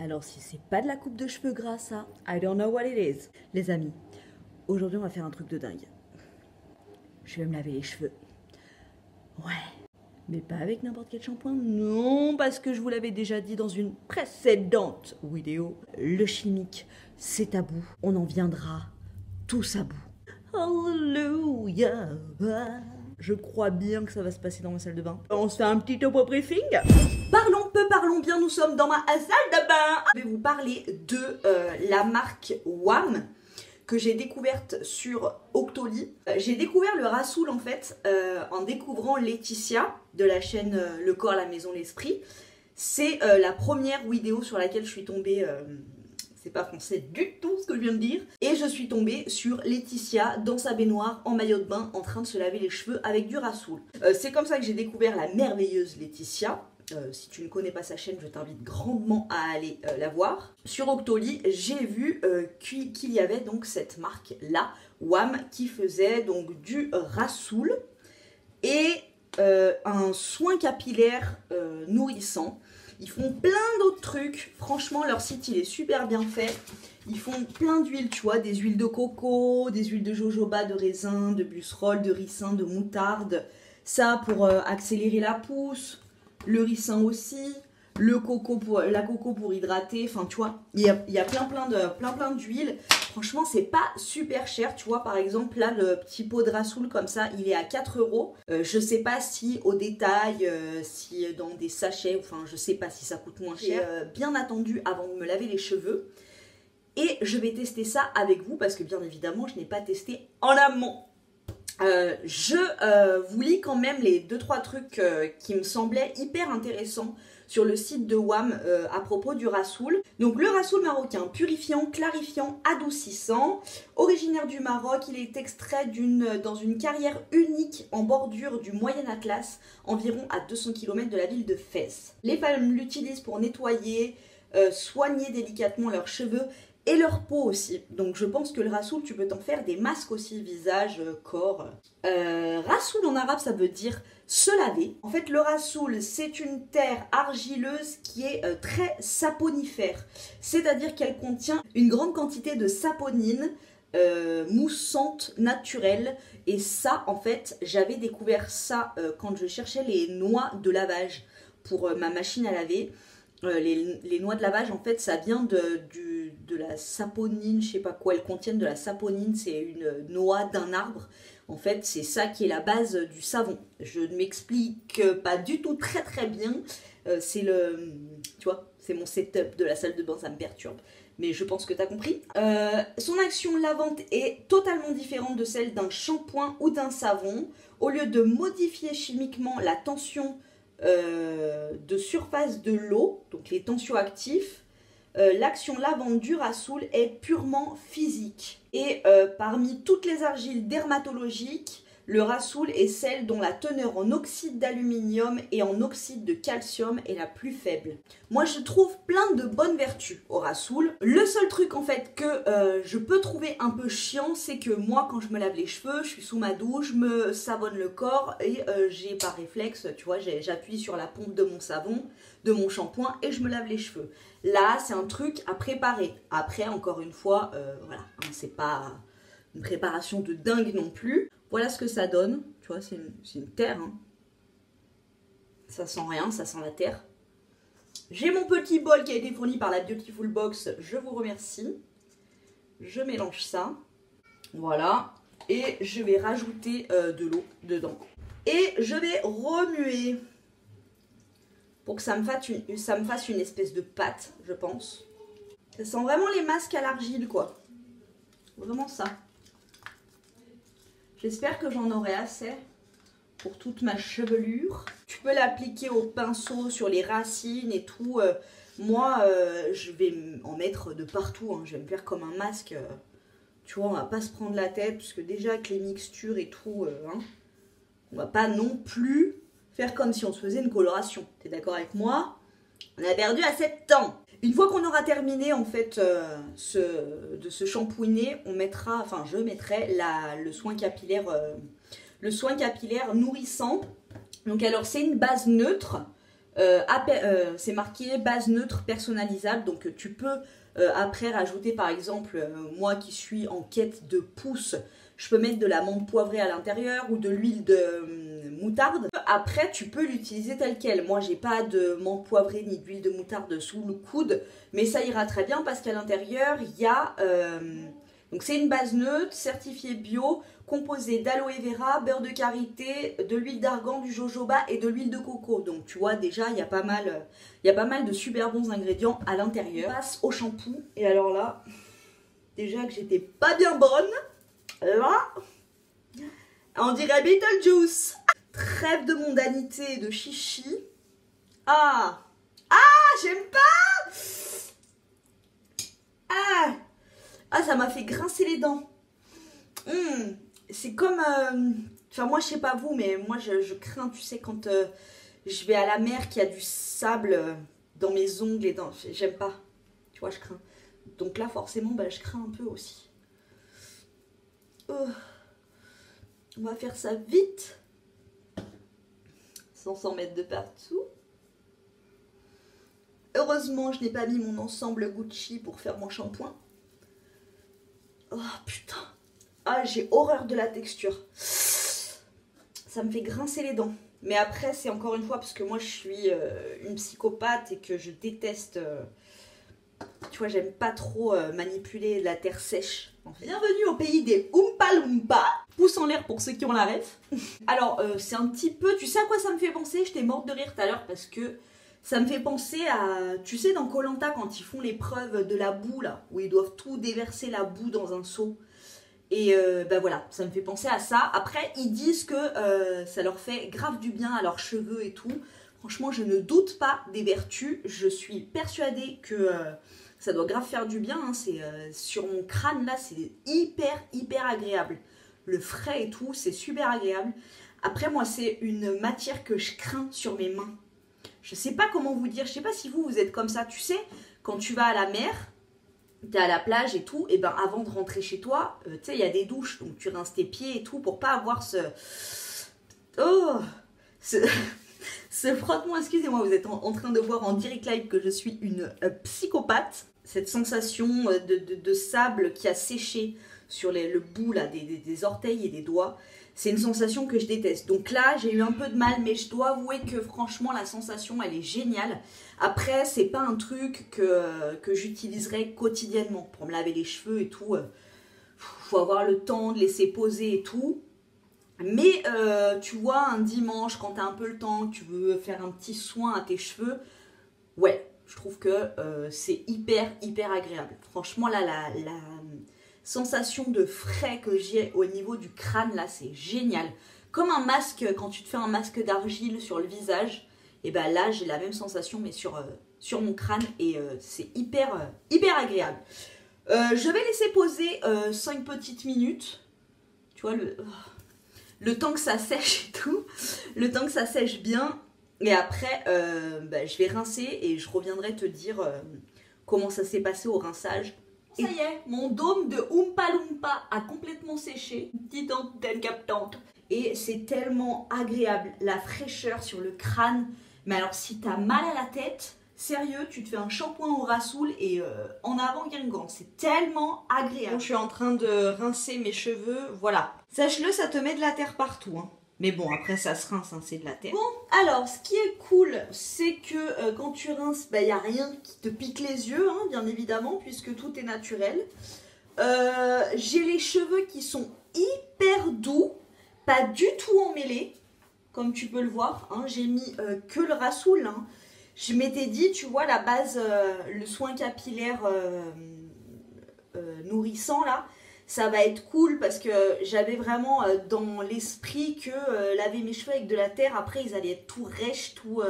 Alors si c'est pas de la coupe de cheveux gras ça, I don't know what it is. Les amis, aujourd'hui on va faire un truc de dingue. Je vais me laver les cheveux. Ouais. Mais pas avec n'importe quel shampoing, non, parce que je vous l'avais déjà dit dans une précédente vidéo. Le chimique, c'est à bout. On en viendra tous à bout. Alléluia. Je crois bien que ça va se passer dans ma salle de bain. On se fait un petit topo briefing. Parlons peu, parlons bien, nous sommes dans ma salle de bain. Je vais vous parler de la marque WAM que j'ai découverte sur Octoly. J'ai découvert le Rassoul en fait en découvrant Laetitia de la chaîne Le Corps, la Maison, l'Esprit. C'est la première vidéo sur laquelle je suis tombée, c'est pas français du tout ce que je viens de dire, et je suis tombée sur Laetitia dans sa baignoire en maillot de bain en train de se laver les cheveux avec du Rassoul. C'est comme ça que j'ai découvert la merveilleuse Laetitia. Si tu ne connais pas sa chaîne, je t'invite grandement à aller la voir. Sur Octoly, j'ai vu qu'il y avait donc cette marque-là, WAM, qui faisait donc du Rassoul et un soin capillaire nourrissant. Ils font plein d'autres trucs. Franchement, leur site, il est super bien fait. Ils font plein d'huiles, tu vois, des huiles de coco, des huiles de jojoba, de raisin, de busserole, de ricin, de moutarde. Ça pour accélérer la pousse. Le ricin aussi, la coco pour hydrater, enfin tu vois, il y a plein d'huiles. Franchement, c'est pas super cher, tu vois, par exemple là le petit pot de Rassoul comme ça, il est à 4 €. Je sais pas si au détail, si dans des sachets, enfin je sais pas si ça coûte moins cher. Bien attendu avant de me laver les cheveux. Et je vais tester ça avec vous parce que bien évidemment je n'ai pas testé en amont. Je vous lis quand même les 2-3 trucs qui me semblaient hyper intéressants sur le site de WAM à propos du Rassoul. Donc le Rassoul marocain, purifiant, clarifiant, adoucissant, originaire du Maroc, il est extrait dans une carrière unique en bordure du Moyen Atlas, environ à 200 km de la ville de Fès. Les femmes l'utilisent pour nettoyer, soigner délicatement leurs cheveux et leur peau aussi. Donc je pense que le Rassoul, tu peux t'en faire des masques aussi, visage, corps. Rassoul en arabe, ça veut dire se laver. En fait, le Rassoul, c'est une terre argileuse qui est très saponifère. C'est-à-dire qu'elle contient une grande quantité de saponine, moussante, naturelle. Et ça, en fait, j'avais découvert ça quand je cherchais les noix de lavage pour ma machine à laver. Les noix de lavage, en fait, ça vient de la saponine, je sais pas quoi, elles contiennent de la saponine, c'est une noix d'un arbre. En fait, c'est ça qui est la base du savon. Je ne m'explique pas du tout très bien. Tu vois, c'est mon setup de la salle de bain, ça me perturbe. Mais je pense que tu as compris. Son action lavante est totalement différente de celle d'un shampoing ou d'un savon. Au lieu de modifier chimiquement la tension de surface de l'eau, donc les tensioactifs, l'action lavante du Rassoul est purement physique. Et parmi toutes les argiles dermatologiques, le Rassoul est celle dont la teneur en oxyde d'aluminium et en oxyde de calcium est la plus faible. Moi, je trouve plein de bonnes vertus au Rassoul. Le seul truc en fait que je peux trouver un peu chiant, c'est que moi, quand je me lave les cheveux, je suis sous ma douche, je me savonne le corps et j'ai par réflexe, tu vois, j'appuie sur la pompe de mon savon, de mon shampoing et je me lave les cheveux. Là, c'est un truc à préparer. Après, encore une fois, voilà, hein, c'est pas une préparation de dingue non plus. Voilà ce que ça donne. Tu vois, c'est une terre. Hein. Ça sent rien, ça sent la terre. J'ai mon petit bol qui a été fourni par la Beautiful Box. Je vous remercie. Je mélange ça. Voilà. Et je vais rajouter de l'eau dedans. Et je vais remuer pour que ça me fasse une espèce de pâte, je pense. Ça sent vraiment les masques à l'argile, quoi. Vraiment ça. J'espère que j'en aurai assez pour toute ma chevelure. Tu peux l'appliquer au pinceau sur les racines et tout. Moi, je vais en mettre de partout. Hein. Je vais me faire comme un masque. Tu vois, on va pas se prendre la tête. Parce que déjà, avec les mixtures et tout, hein, on va pas non plus faire comme si on se faisait une coloration. T'es d'accord avec moi? On a perdu assez de temps. Une fois qu'on aura terminé en fait de se shampouiner, je mettrai le soin capillaire nourrissant. Donc alors c'est une base neutre c'est marqué base neutre personnalisable, donc tu peux après rajouter par exemple, moi qui suis en quête de pousse, je peux mettre de la menthe poivrée à l'intérieur ou de l'huile de moutarde. Après tu peux l'utiliser tel quel. Moi j'ai pas de menthe poivrée ni d'huile de moutarde sous le coude, mais ça ira très bien parce qu'à l'intérieur il y a... donc c'est une base neutre, certifiée bio, composée d'aloe vera, beurre de karité, de l'huile d'argan, du jojoba et de l'huile de coco. Donc tu vois déjà il y a pas mal de super bons ingrédients à l'intérieur. On passe au shampoing et alors là, déjà que j'étais pas bien bonne, là, on dirait Beetlejuice. Trêve de mondanité et de chichi. Ah, j'aime pas. Ça m'a fait grincer les dents. C'est comme... Enfin, moi, je sais pas vous, mais moi, je crains, tu sais, quand je vais à la mer, qu'il y a du sable dans mes ongles et dans... J'aime pas. Tu vois, je crains. Donc là, forcément, bah, je crains un peu aussi. On va faire ça vite. Sans s'en mettre de partout. Heureusement, je n'ai pas mis mon ensemble Gucci pour faire mon shampoing. Oh putain. J'ai horreur de la texture. Ça me fait grincer les dents. Mais après, c'est encore une fois parce que moi, je suis une psychopathe et que je déteste... tu vois, j'aime pas trop manipuler la terre sèche. En fait. Bienvenue au pays des Oompa Loompa. Pouce en l'air pour ceux qui ont la ref. Alors, c'est un petit peu... Tu sais à quoi ça me fait penser? J'étais morte de rire tout à l'heure parce que ça me fait penser à... Tu sais, dans Koh Lanta, quand ils font l'épreuve de la boue, là, où ils doivent tout déverser la boue dans un seau. Et ben voilà, ça me fait penser à ça. Après, ils disent que ça leur fait grave du bien à leurs cheveux et tout. Franchement, je ne doute pas des vertus. Je suis persuadée que ça doit grave faire du bien. Hein. C'est sur mon crâne, là, c'est hyper agréable. Le frais et tout, c'est super agréable. Après, moi, c'est une matière que je crains sur mes mains. Je sais pas comment vous dire. Je sais pas si vous êtes comme ça. Tu sais, quand tu vas à la mer... T'es à la plage et tout, et ben avant de rentrer chez toi, tu sais, il y a des douches, donc tu rinces tes pieds et tout pour pas avoir ce frottement. Excusez-moi, vous êtes en train de voir en direct live que je suis une psychopathe. Cette sensation de sable qui a séché sur le bout là, des orteils et des doigts, c'est une sensation que je déteste. Donc là, j'ai eu un peu de mal, mais je dois avouer que franchement, la sensation, elle est géniale. Après, c'est pas un truc que j'utiliserai quotidiennement pour me laver les cheveux et tout. Faut avoir le temps de laisser poser et tout. Mais tu vois, un dimanche, quand t'as un peu le temps, tu veux faire un petit soin à tes cheveux, ouais, je trouve que c'est hyper agréable. Franchement, là, la sensation de frais que j'ai au niveau du crâne, là, c'est génial. Comme un masque, quand tu te fais un masque d'argile sur le visage, et ben là, j'ai la même sensation, mais sur mon crâne, et c'est hyper agréable. Je vais laisser poser 5 petites minutes, tu vois, le temps que ça sèche et tout, le temps que ça sèche bien, et après, je vais rincer, et je reviendrai te dire comment ça s'est passé au rinçage. Ça y est, mon dôme de Oompa Loompa a complètement séché. Petite antenne captante. Et c'est tellement agréable, la fraîcheur sur le crâne. Mais alors si t'as mal à la tête, sérieux, tu te fais un shampoing au rassoul et en avant Guingamp. C'est tellement agréable. Bon, je suis en train de rincer mes cheveux, voilà. Sache-le, ça te met de la terre partout, hein. Mais bon, après ça se rince, hein, c'est de la terre. Bon, alors, ce qui est cool, c'est que quand tu rinces, il n'y a rien qui te pique les yeux, hein, bien évidemment, puisque tout est naturel. J'ai les cheveux qui sont hyper doux, pas du tout emmêlés, comme tu peux le voir. Hein, j'ai mis que le rassoul. Hein. Je m'étais dit, tu vois, la base, le soin capillaire nourrissant, là, ça va être cool parce que j'avais vraiment dans l'esprit que laver mes cheveux avec de la terre, après ils allaient être tout rêches, tout...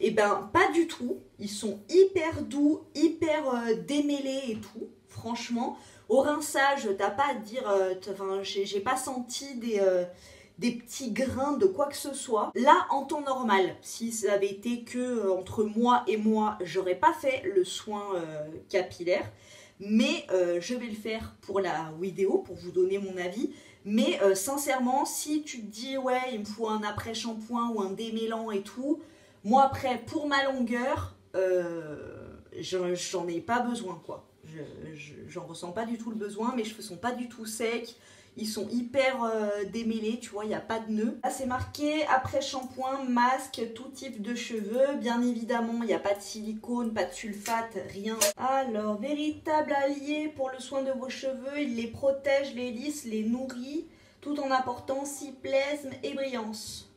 Et ben pas du tout, ils sont hyper doux, hyper démêlés et tout, franchement. Au rinçage, t'as pas à dire, j'ai pas senti des petits grains de quoi que ce soit. Là, en temps normal, si ça avait été que entre moi et moi, j'aurais pas fait le soin capillaire. Mais je vais le faire pour la vidéo, pour vous donner mon avis. Mais sincèrement, si tu te dis, ouais, il me faut un après-shampoing ou un démêlant et tout, Moi après, pour ma longueur, j'en ai pas besoin quoi. J'en ressens pas du tout le besoin, mes cheveux sont pas du tout secs. Ils sont hyper démêlés, tu vois, il n'y a pas de nœud. Là, c'est marqué après shampoing, masque, tout type de cheveux. Bien évidemment, il n'y a pas de silicone, pas de sulfate, rien. Alors, véritable allié pour le soin de vos cheveux. Il les protège, les lisse, les nourrit, tout en apportant cyplasme et brillance.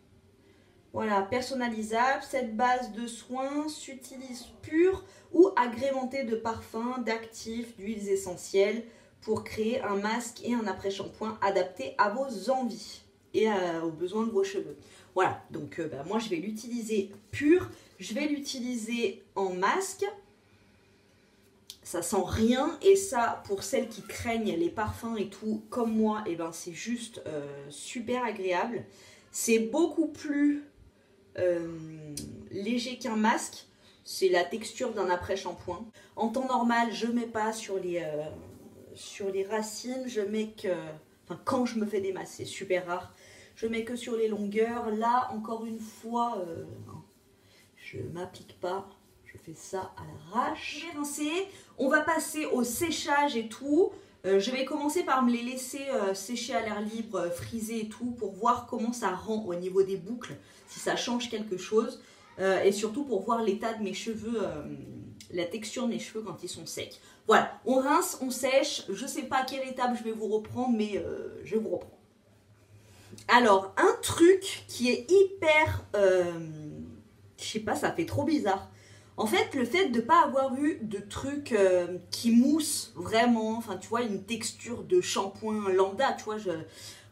Voilà, personnalisable. Cette base de soins s'utilise pure ou agrémentée de parfums, d'actifs, d'huiles essentielles, pour créer un masque et un après-shampoing adapté à vos envies et aux besoins de vos cheveux. Voilà, donc moi je vais l'utiliser pur, je vais l'utiliser en masque. Ça sent rien et ça, pour celles qui craignent les parfums et tout, comme moi, et ben c'est juste super agréable. C'est beaucoup plus léger qu'un masque, c'est la texture d'un après-shampoing. En temps normal, je ne mets pas sur les racines, je mets que, enfin quand je me fais des masses, c'est super rare, je mets que sur les longueurs. Là encore une fois, je m'applique pas, je fais ça à l'arrache. Je vais rincer, on va passer au séchage et tout. Je vais commencer par me les laisser sécher à l'air libre, friser et tout, pour voir comment ça rend au niveau des boucles, si ça change quelque chose, et surtout pour voir l'état de mes cheveux, la texture de mes cheveux quand ils sont secs. Voilà, on rince, on sèche. Je ne sais pas à quelle étape je vais vous reprendre, mais je vous reprends. Alors, un truc qui est hyper... je sais pas, ça fait trop bizarre. En fait, le fait de ne pas avoir eu de trucs qui moussent vraiment, enfin, tu vois, une texture de shampoing lambda, tu vois,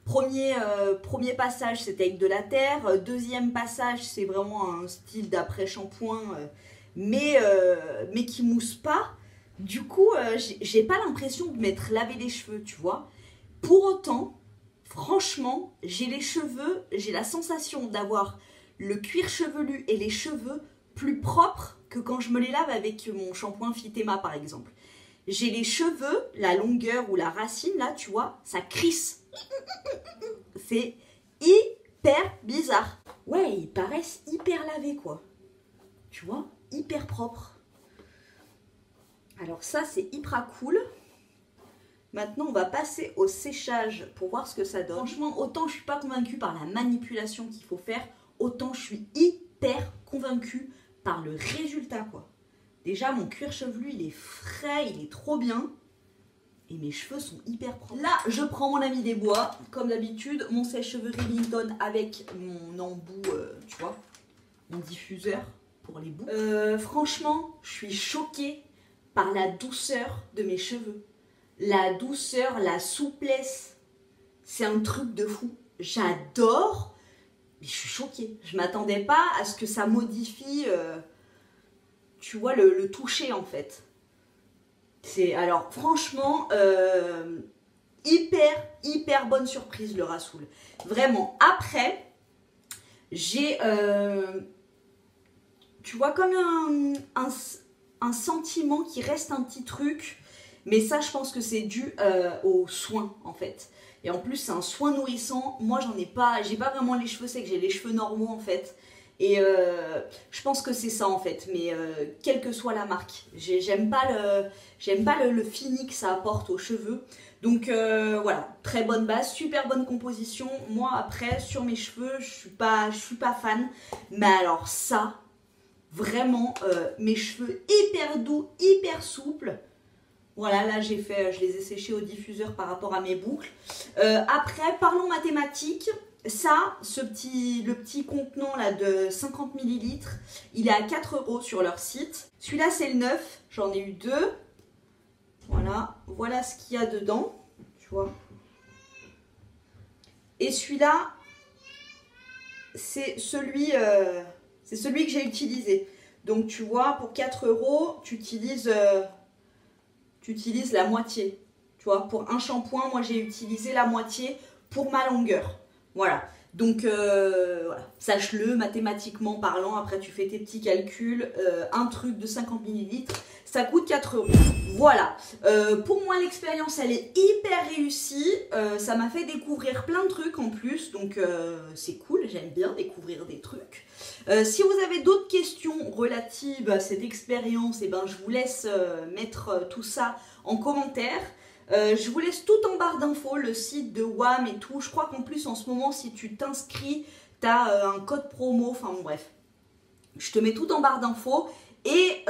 premier passage, c'était avec de la terre. Deuxième passage, c'est vraiment un style d'après-shampoing, mais qui mousse pas. Du coup, j'ai pas l'impression de m'être lavé les cheveux, tu vois. Pour autant, franchement, j'ai la sensation d'avoir le cuir chevelu et les cheveux plus propres que quand je me les lave avec mon shampoing Fitema, par exemple. J'ai les cheveux, la longueur ou la racine, là, tu vois, ça crisse. C'est hyper bizarre. Ouais, ils paraissent hyper lavés, quoi. Tu vois, hyper propres. Alors ça, c'est hyper cool. Maintenant, on va passer au séchage pour voir ce que ça donne. Franchement, autant je ne suis pas convaincue par la manipulation qu'il faut faire, autant je suis hyper convaincue par le résultat, quoi. Déjà, mon cuir chevelu, il est frais, il est trop bien. Et mes cheveux sont hyper propres. Là, je prends mon ami des bois, comme d'habitude, mon sèche-cheveux Remington avec mon embout, tu vois, mon diffuseur pour les boucles. Franchement, je suis choquée par la douceur de mes cheveux. La douceur, la souplesse, c'est un truc de fou. J'adore, mais je suis choquée. Je ne m'attendais pas à ce que ça modifie, tu vois, le toucher en fait. Alors franchement, hyper bonne surprise le Rasoul. Vraiment. Après, j'ai, tu vois, comme un sentiment qui reste un petit truc. Mais ça, je pense que c'est dû aux soins, en fait. Et en plus, c'est un soin nourrissant. Moi, j'ai pas vraiment les cheveux secs, j'ai les cheveux normaux, en fait. Et je pense que c'est ça, en fait. Mais quelle que soit la marque, j'aime pas le fini que ça apporte aux cheveux. Donc voilà, très bonne base, super bonne composition. Moi, après, sur mes cheveux, je suis pas fan. Mais alors ça, vraiment, mes cheveux hyper doux, hyper souples. Voilà, là je les ai séchés au diffuseur par rapport à mes boucles. Après, parlons mathématiques. Ça, le petit contenant là de 50 ml, il est à 4 € sur leur site. Celui-là, c'est le 9, j'en ai eu 2. Voilà ce qu'il y a dedans, tu vois. Et celui-là, c'est celui que j'ai utilisé. Donc tu vois, pour 4 €, tu utilises la moitié. Tu vois, pour un shampoing, moi j'ai utilisé la moitié pour ma longueur. Voilà. Donc voilà, sache-le, mathématiquement parlant, après tu fais tes petits calculs, un truc de 50 ml, ça coûte 4 €. Voilà, pour moi l'expérience elle est hyper réussie, ça m'a fait découvrir plein de trucs en plus, donc c'est cool, j'aime bien découvrir des trucs. Si vous avez d'autres questions relatives à cette expérience, et ben, je vous laisse mettre tout ça en commentaire. Je vous laisse tout en barre d'infos, le site de WAM et tout. Je crois qu'en plus en ce moment, si tu t'inscris, tu as un code promo. Enfin bon, bref, je te mets tout en barre d'infos. Et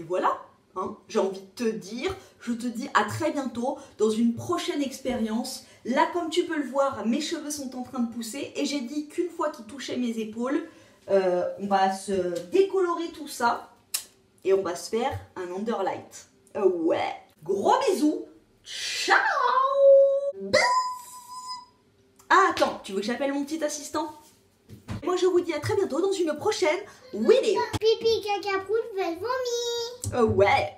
voilà, hein, j'ai envie de te dire, je te dis à très bientôt dans une prochaine expérience. Là, comme tu peux le voir, mes cheveux sont en train de pousser. Et j'ai dit qu'une fois qu'ils touchaient mes épaules, on va se décolorer tout ça. Et on va se faire un underlight. Ouais. Gros bisous. Ciao. Ah, attends, tu veux que j'appelle mon petit assistant? Moi, je vous dis à très bientôt dans une prochaine vidéo. Pipi, caca, poule, vomi. Ouais.